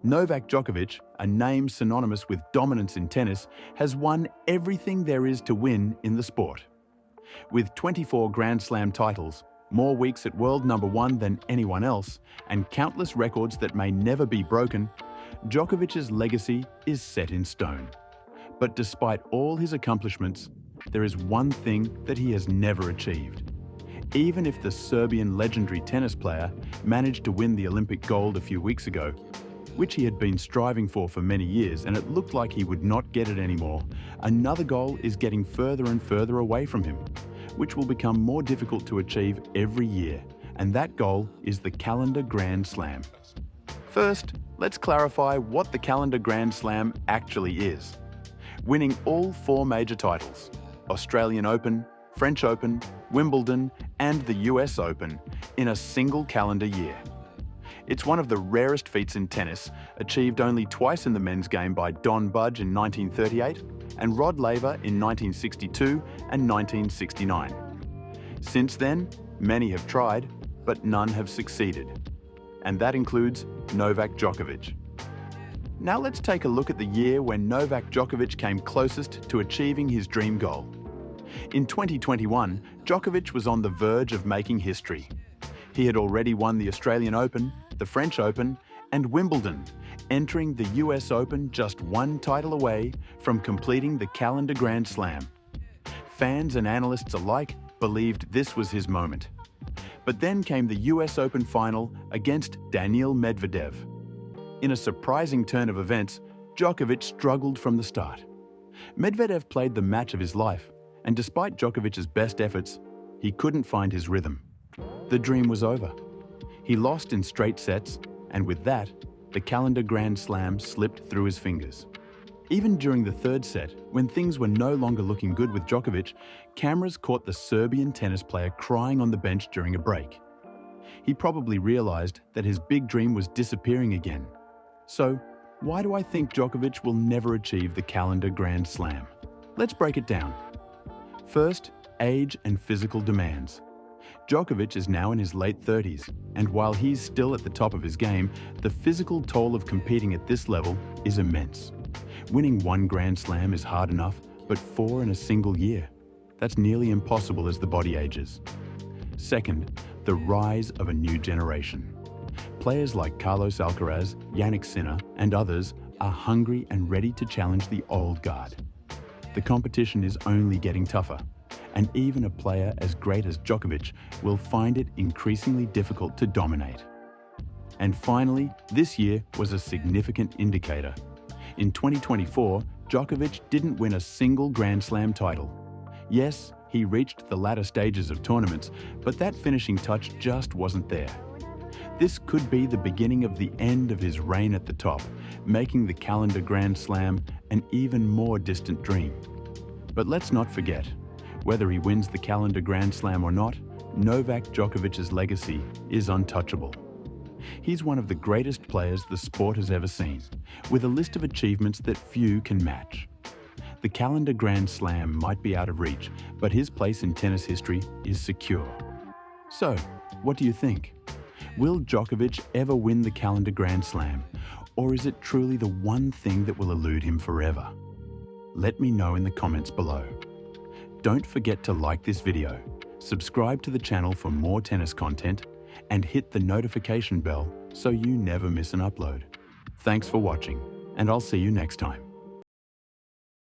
Novak Djokovic, a name synonymous with dominance in tennis, has won everything there is to win in the sport. With 24 Grand Slam titles, more weeks at world number one than anyone else, and countless records that may never be broken, Djokovic's legacy is set in stone. But despite all his accomplishments, there is one thing that he has never achieved. Even if the Serbian legendary tennis player managed to win the Olympic gold a few weeks ago, which he had been striving for many years, and it looked like he would not get it anymore, another goal is getting further and further away from him, which will become more difficult to achieve every year, and that goal is the calendar Grand Slam. First, let's clarify what the calendar Grand Slam actually is. Winning all 4 major titles, Australian Open, French Open, Wimbledon, and the US Open, in a single calendar year. It's one of the rarest feats in tennis, achieved only twice in the men's game by Don Budge in 1938 and Rod Laver in 1962 and 1969. Since then, many have tried, but none have succeeded. And that includes Novak Djokovic. Now let's take a look at the year when Novak Djokovic came closest to achieving his dream goal. In 2021, Djokovic was on the verge of making history. He had already won the Australian Open, the French Open, and Wimbledon, entering the US Open just one title away from completing the calendar Grand Slam. Fans and analysts alike believed this was his moment. But then came the US Open final against Daniil Medvedev. In a surprising turn of events, Djokovic struggled from the start. Medvedev played the match of his life, and despite Djokovic's best efforts, he couldn't find his rhythm. The dream was over. He lost in straight sets, and with that, the calendar Grand Slam slipped through his fingers. Even during the third set, when things were no longer looking good with Djokovic, cameras caught the Serbian tennis player crying on the bench during a break. He probably realized that his big dream was disappearing again. So, why do I think Djokovic will never achieve the calendar Grand Slam? Let's break it down. First, age and physical demands. Djokovic is now in his late 30s, and while he's still at the top of his game, the physical toll of competing at this level is immense. Winning 1 Grand Slam is hard enough, but 4 in a single year. That's nearly impossible as the body ages. Second, the rise of a new generation. Players like Carlos Alcaraz, Jannik Sinner, and others are hungry and ready to challenge the old guard. The competition is only getting tougher, and even a player as great as Djokovic will find it increasingly difficult to dominate. And finally, this year was a significant indicator. In 2024, Djokovic didn't win a single Grand Slam title. Yes, he reached the latter stages of tournaments, but that finishing touch just wasn't there. This could be the beginning of the end of his reign at the top, making the calendar Grand Slam an even more distant dream. But let's not forget, whether he wins the calendar Grand Slam or not, Novak Djokovic's legacy is untouchable. He's one of the greatest players the sport has ever seen, with a list of achievements that few can match. The calendar Grand Slam might be out of reach, but his place in tennis history is secure. So, what do you think? Will Djokovic ever win the calendar Grand Slam, or is it truly the one thing that will elude him forever? Let me know in the comments below. Don't forget to like this video, subscribe to the channel for more tennis content, and hit the notification bell so you never miss an upload. Thanks for watching, and I'll see you next time.